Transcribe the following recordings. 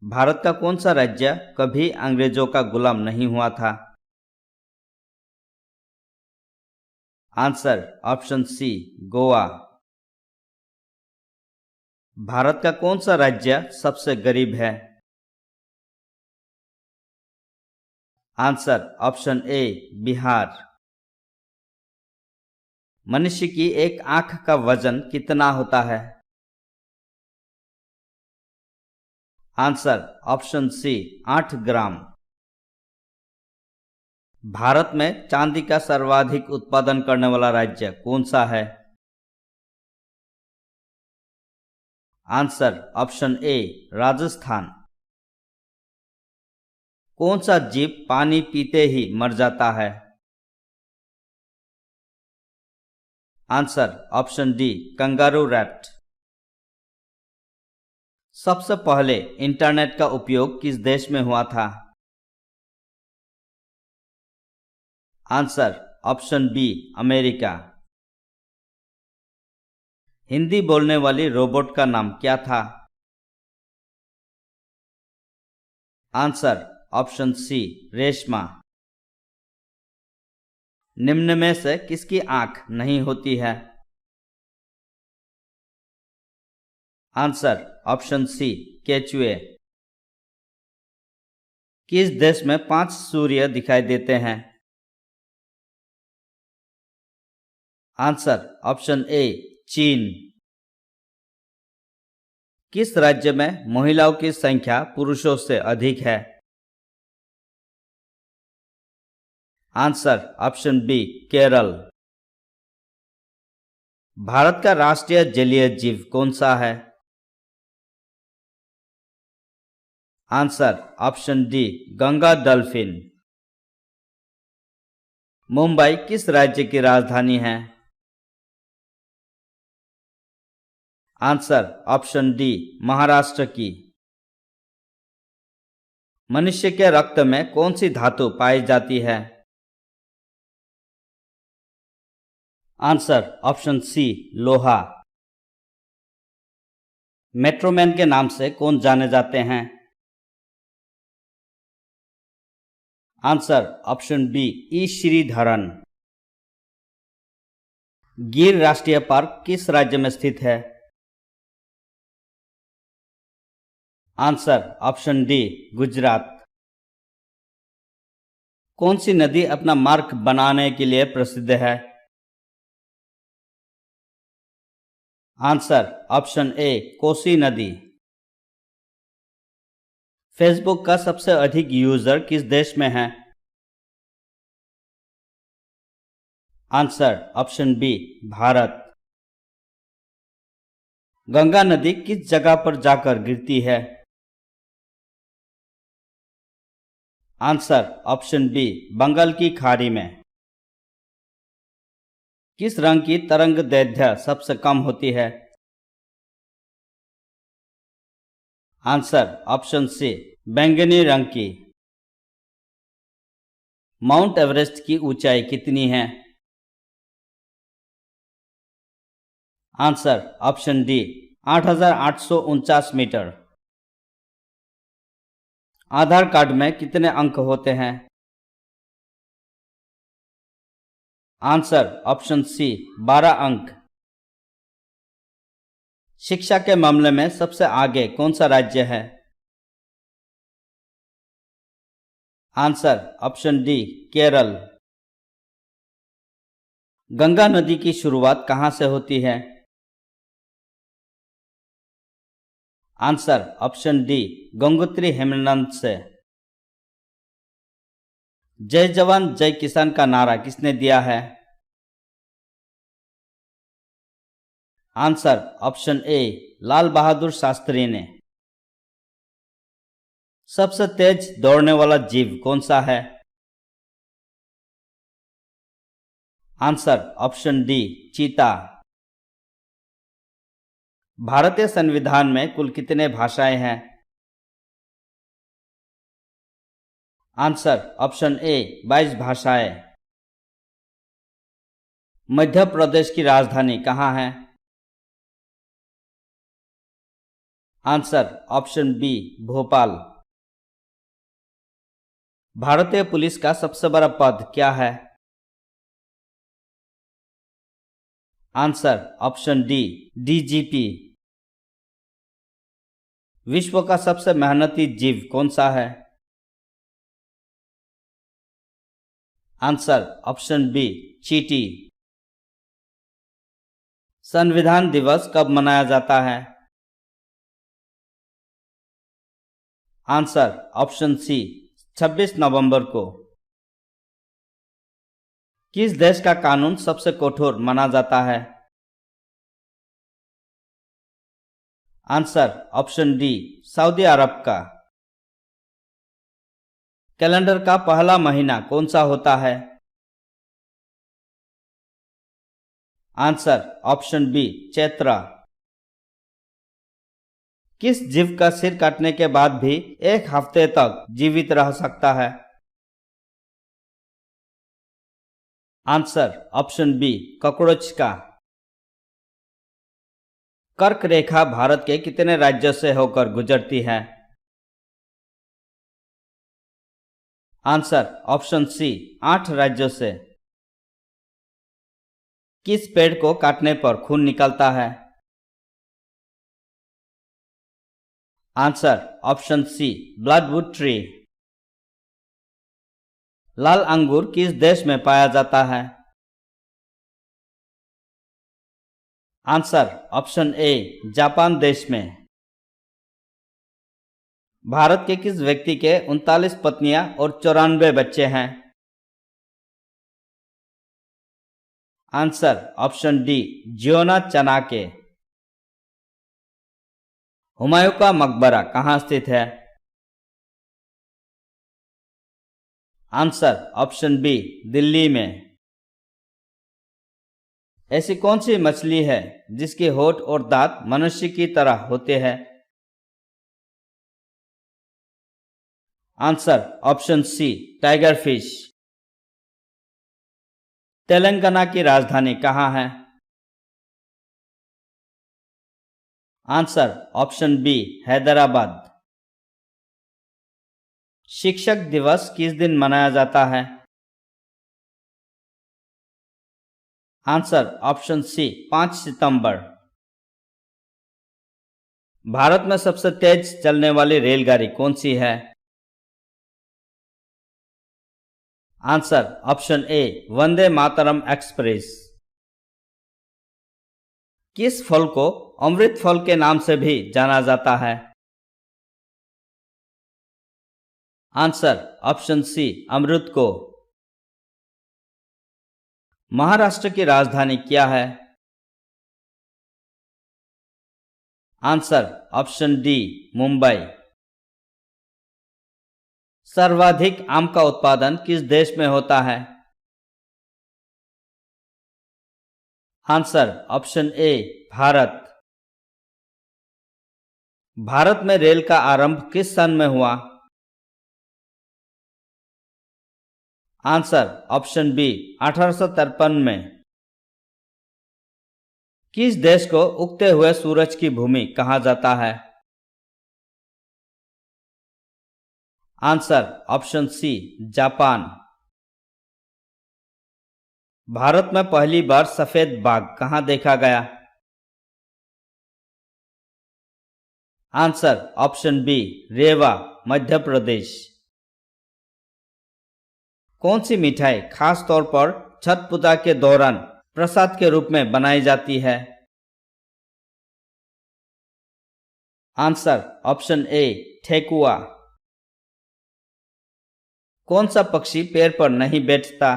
भारत का कौन सा राज्य कभी अंग्रेजों का गुलाम नहीं हुआ था? Answer option C, Goa. Bharat का कौन सा राज्य सबसे गरीब है? Answer option A, Bihar. मनुष्य की एक आंख का वजन कितना होता है? Answer option C, 8 gram. Bharat में चांदी का सर्वाधिक उत्पादन करने वाला राज्य कौन सा है? आंसर ऑप्शन ए, राजस्थान। कौन सा जीव पानी पीते ही मर जाता है? Answer option D, kangaroo rat. सबसे पहले इंटरनेट का उपयोग किस देश में हुआ था? Answer option B, America. Hindi बोलने वाली रोबोट का नाम क्या था? Answer option C, Reshma. निम्न में से किसकी आंख नहीं होती है? आंसर ऑप्शन सी, केचुए। किस देश में 5 सूर्य दिखाई देते हैं? आंसर ऑप्शन ए, चीन। किस राज्य में महिलाओं की संख्या पुरुषों से अधिक है? Answer option B, Kerala. Bharat का राष्ट्रीय जलीय जीव कौन सा है? Answer option D, Ganga dolphin. Mumbai किस राज्य की राजधानी है? आंसर ऑप्शन डी, महाराष्ट्र की। मनुष्य के रक्त में कौन सी धातु पाई जाती है? आंसर ऑप्शन सी, लोहा। मेट्रोमैन के नाम से कौन जाने जाते हैं? आंसर ऑप्शन बी, ई श्रीधरन। गिर राष्ट्रीय पार्क किस राज्य में स्थित है? Answer option D, Gujarat. कौन सी नदी अपना मार्ग बनाने के लिए प्रसिद्ध है? आंसर ऑप्शन ए, कोसी नदी। फेसबुक का सबसे अधिक यूजर किस देश में है? Answer option B, Bharat. Ganga नदी किस जगह पर जाकर गिरती है? आंसर ऑप्शन बी, बंगाल की खाड़ी में। किस रंग की तरंग दैर्ध्य सबसे कम होती है? आंसर ऑप्शन सी, बैंगनी रंग की। माउंट एवरेस्ट की ऊंचाई कितनी है? Answer option D, 8,849 metre. Aadhaar card में कितने अंक होते हैं? आंसर ऑप्शन सी, 12 अंक। शिक्षा के मामले में सबसे आगे कौन सा राज्य है? Answer option D, Kerala. Ganga नदी की शुरुआत कहां से होती है? आंसर ऑप्शन डी, गंगोत्री हेमनंद से। जय जवान जय किसान का नारा किसने दिया है? आंसर ऑप्शन ए, लाल बहादुर शास्त्री ने। सबसे तेज दौड़ने वाला जीव कौन सा है? आंसर ऑप्शन डी, चीता। भारतीय संविधान में कुल कितने भाषाएं हैं? आंसर ऑप्शन ए, 22 भाषाएं। मध्य प्रदेश की राजधानी कहाँ है? Answer option B Bhopal. भारतीय पुलिस का सबसे बड़ा पद क्या है? Answer option D DGP. विश्व का सबसे मेहनती जीव कौन सा है? आंसर ऑप्शन बी चींटी। संविधान दिवस कब मनाया जाता है? आंसर ऑप्शन सी 26 नवंबर को। किस देश का कानून सबसे कठोर माना जाता है? Answer option D Saudi Arab का। कैलेंडर का पहला महीना कौन सा होता है? Answer option B Chaitra. किस जीव का सिर काटने के बाद भी एक हफ्ते तक जीवित रह सकता है? आंसर ऑप्शन बी कॉकरोच का। कर्क रेखा भारत के कितने राज्यों से होकर गुजरती है? आंसर ऑप्शन सी 8 राज्यों से। किस पेड़ को काटने पर खून निकलता है? Answer option C bloodwood tree. लाल अंगूर किस देश में पाया जाता है? आंसर ऑप्शन ए जापान देश में। भारत के किस व्यक्ति के 39 पत्नियां और 94 बच्चे हैं? Answer option D Ziona Chanakya. Humayun का मकबरा कहाँ स्थित है? आंसर ऑप्शन बी दिल्ली में। ऐसी कौन सी मछली है जिसके होंठ और दांत मनुष्य की तरह होते हैं? Answer option C tiger fish. Telangana की राजधानी कहाँ है? Answer option B Hyderabad. शिक्षक दिवस किस दिन मनाया जाता है? आंसर ऑप्शन सी 5 सितंबर। भारत में सबसे तेज चलने वाली रेलगाड़ी कौन सी है? Answer option A Vande Mataram express. किस फल को अमृत फल के नाम से भी जाना जाता है? आंसर ऑप्शन सी अमृत को। महाराष्ट्र की राजधानी क्या है? Answer option D Mumbai. सर्वाधिक आम का उत्पादन किस देश में होता है? Answer option A Bharat. Bharat में रेल का आरंभ किस सन में हुआ? आंसर ऑप्शन बी 1853 में। किस देश को उगते हुए सूरज की भूमि कहा जाता है? Answer option C Japan. Bharat में पहली बार सफेद बाघ कहां देखा गया? Answer option B Rewa Madhya Pradesh. कौन सी मिठाई खास तौर पर छठ पूजा के दौरान प्रसाद के रूप में बनाई जाती है? आंसर ऑप्शन ए ठेकुआ। कौन सा पक्षी पेड़ पर नहीं बैठता?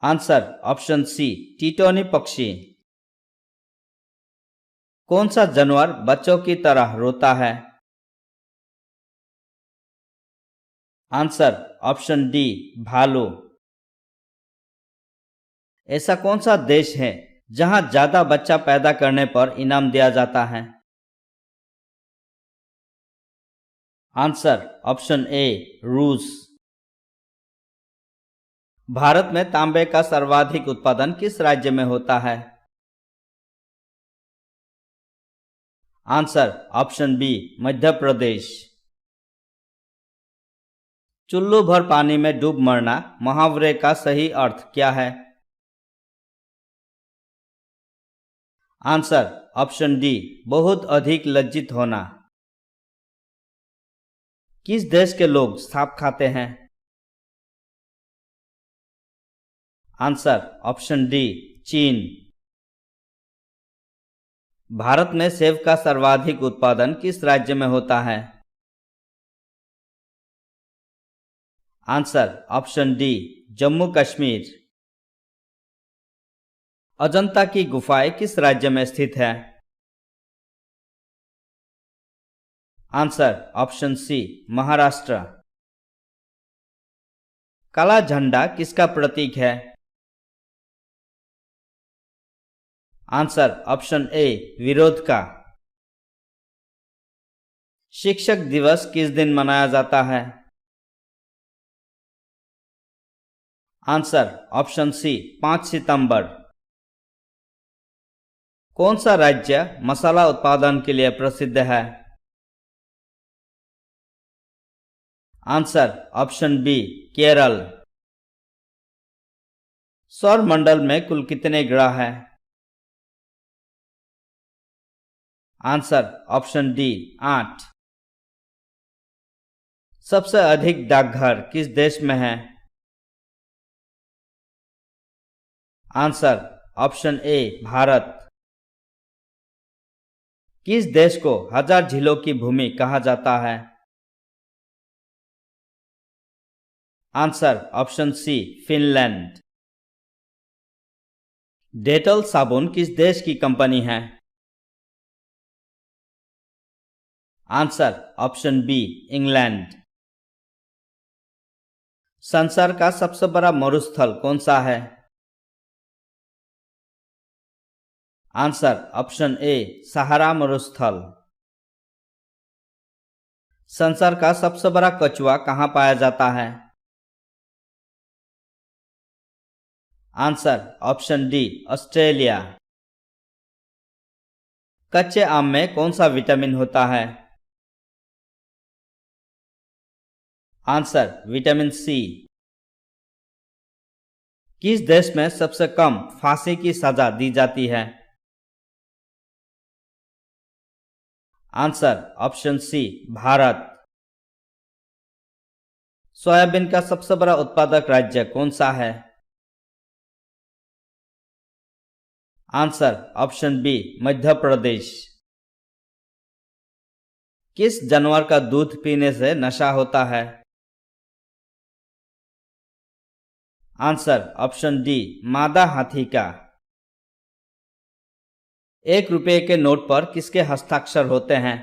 आंसर ऑप्शन सी टिटोनी पक्षी। कौन सा जानवर बच्चों की तरह रोता है? आंसर ऑप्शन डी भालू। ऐसा कौन सा देश है जहां ज्यादा बच्चा पैदा करने पर इनाम दिया जाता है? आंसर ऑप्शन ए रूस। भारत में तांबे का सर्वाधिक उत्पादन किस राज्य में होता है? आंसर ऑप्शन बी मध्य प्रदेश। चुल्लू भर पानी में डूब मरना मुहावरे का सही अर्थ क्या है? आंसर ऑप्शन डी बहुत अधिक लज्जित होना। किस देश के लोग सांप खाते हैं? आंसर ऑप्शन डी चीन। भारत में सेब का सर्वाधिक उत्पादन किस राज्य में होता है? Answer option D Jammu Kashmir. Ajanta की गुफाएं किस राज्य में स्थित है? Answer option C Maharashtra. काला झंडा किसका प्रतीक है? आंसर ऑप्शन ए विरोध का। शिक्षक दिवस किस दिन मनाया जाता है? आंसर ऑप्शन सी 5 सितंबर। कौन सा राज्य मसाला उत्पादन के लिए प्रसिद्ध है? Answer option B Kerala. सौर मंडल में कुल कितने ग्रह हैं? Answer option D 8। सबसे अधिक डाकघर किस देश में है? Answer option A Bharat. किस देश को 1000 झीलों की भूमि कहा जाता है? Answer option C Finland. Dettol साबुन किस देश की कंपनी है? Answer option B England. संसार का सबसे बड़ा मरुस्थल कौन सा है? आंसर ऑप्शन ए सहारा मरुस्थल। संसार का सबसे बड़ा कछुआ कहाँ पाया जाता है? Answer option D Australia. कच्चे आम में कौन सा विटामिन होता है? Answer vitamin C. किस देश में सबसे कम फांसी की सजा दी जाती है? Answer option C Bharat. Soybean का सबसे बड़ा उत्पादक राज्य कौन सा है? Answer option B Madhya Pradesh. किस जानवर का दूध पीने से नशा होता है? आंसर ऑप्शन डी मादा हाथी का। 1 रुपये के नोट पर किसके हस्ताक्षर होते हैं?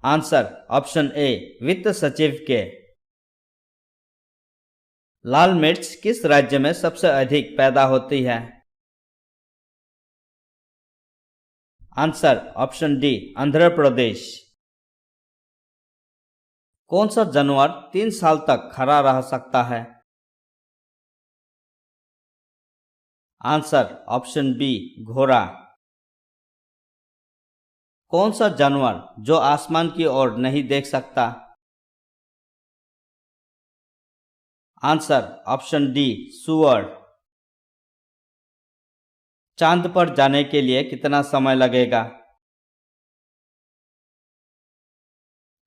आंसर ऑप्शन ए वित्त सचिव के। लाल मिर्च किस राज्य में सबसे अधिक पैदा होती है? Answer option D Andhra Pradesh. कौन सा जानवर 3 साल तक खड़ा रह सकता है? आंसर ऑप्शन बी घोड़ा। कौन सा जानवर जो आसमान की ओर नहीं देख सकता? आंसर ऑप्शन डी सूअर। चांद पर जाने के लिए कितना समय लगेगा?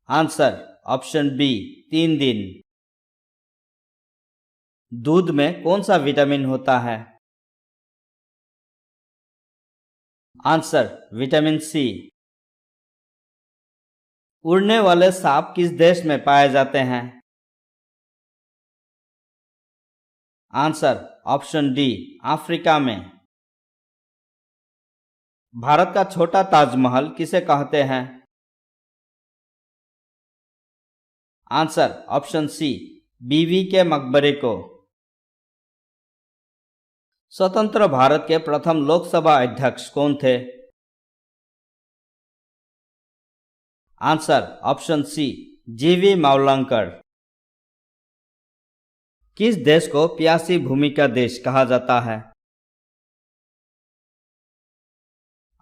आंसर ऑप्शन बी 3 दिन। दूध में कौन सा विटामिन होता है? Answer vitamin C. उड़ने वाले सांप किस देश में पाए जाते हैं? आंसर ऑप्शन डी अफ्रीका में। भारत का छोटा ताजमहल किसे कहते हैं? आंसर ऑप्शन सी बीवी के मकबरे को। स्वतंत्र भारत के प्रथम लोकसभा अध्यक्ष कौन थे? आंसर ऑप्शन सी जीवी मावलंकर। किस देश को प्यासी भूमि का देश कहा जाता है?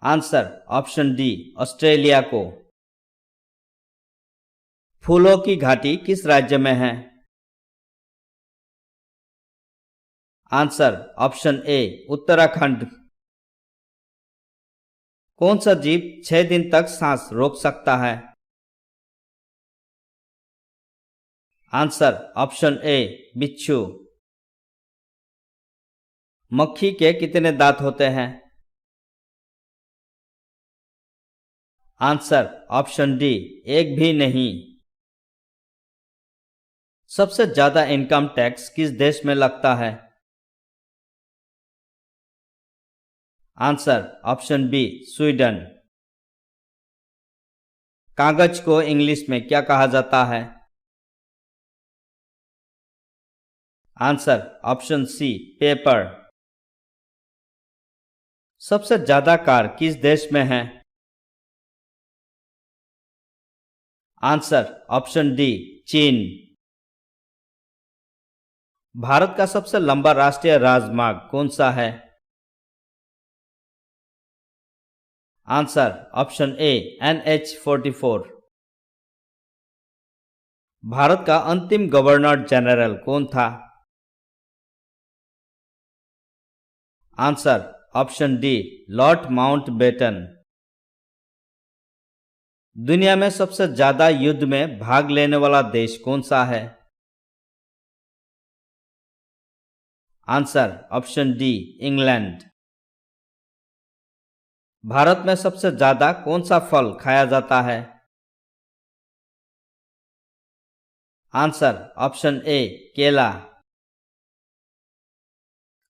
आंसर ऑप्शन डी ऑस्ट्रेलिया को। फूलों की घाटी किस राज्य में है? आंसर ऑप्शन ए उत्तराखंड। कौन सा जीव 6 दिन तक सांस रोक सकता है? आंसर ऑप्शन ए बिच्छू। मक्खी के कितने दांत होते हैं? आंसर ऑप्शन डी एक भी नहीं। सबसे ज्यादा इनकम टैक्स किस देश में लगता है? Answer option B Sweden. कागज को इंग्लिश में क्या कहा जाता है? Answer option C paper. सबसे ज्यादा कार किस देश में है? आंसर ऑप्शन डी चीन। भारत का सबसे लंबा राष्ट्रीय राजमार्ग कौन सा है? आंसर ऑप्शन ए NH-44। भारत का अंतिम गवर्नर जनरल कौन था? Answer option D Lord Mountbatten. दुनिया में सबसे ज्यादा युद्ध में भाग लेने वाला देश कौन सा है? Answer option D England. Bharat में सबसे ज्यादा कौन सा फल खाया जाता है? आंसर ऑप्शन ए केला।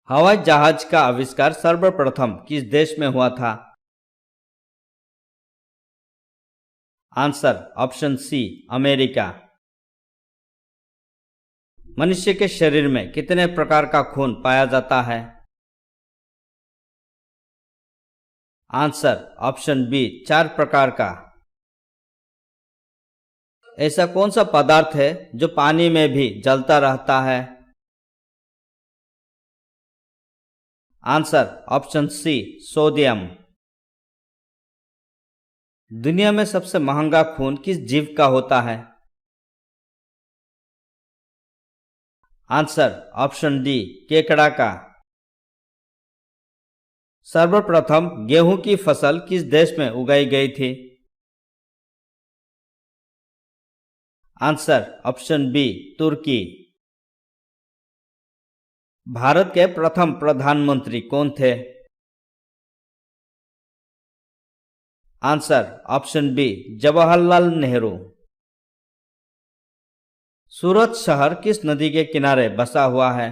हवाई जहाज का आविष्कार सर्वप्रथम किस देश में हुआ था? Answer option C America. मनुष्य के शरीर में कितने प्रकार का खून पाया जाता है? आंसर ऑप्शन बी 4 प्रकार का। ऐसा कौन सा पदार्थ है जो पानी में भी जलता रहता है? Answer option C sodium. दुनिया में सबसे महंगा खून किस जीव का होता है? आंसर ऑप्शन डी केकड़ा का। सर्वप्रथम गेहूं की फसल किस देश में उगाई गई थी? Answer option B Turkey. Bharat के प्रथम प्रधानमंत्री कौन थे? आंसर ऑप्शन बी जवाहरलाल नेहरू। सूरत शहर किस नदी के किनारे बसा हुआ है?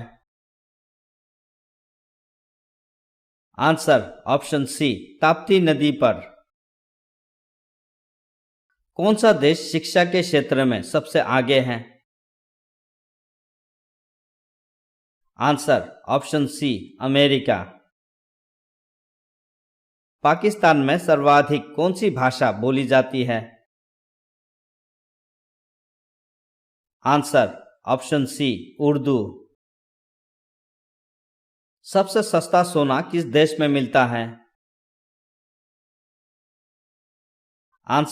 आंसर ऑप्शन सी ताप्ती नदी पर। कौन सा देश शिक्षा के क्षेत्र में सबसे आगे है? Answer option C America. Pakistan में सर्वाधिक कौन सी भाषा बोली जाती है? Answer option C Urdu. सबसे सस्ता सोना किस देश में मिलता है? आंसर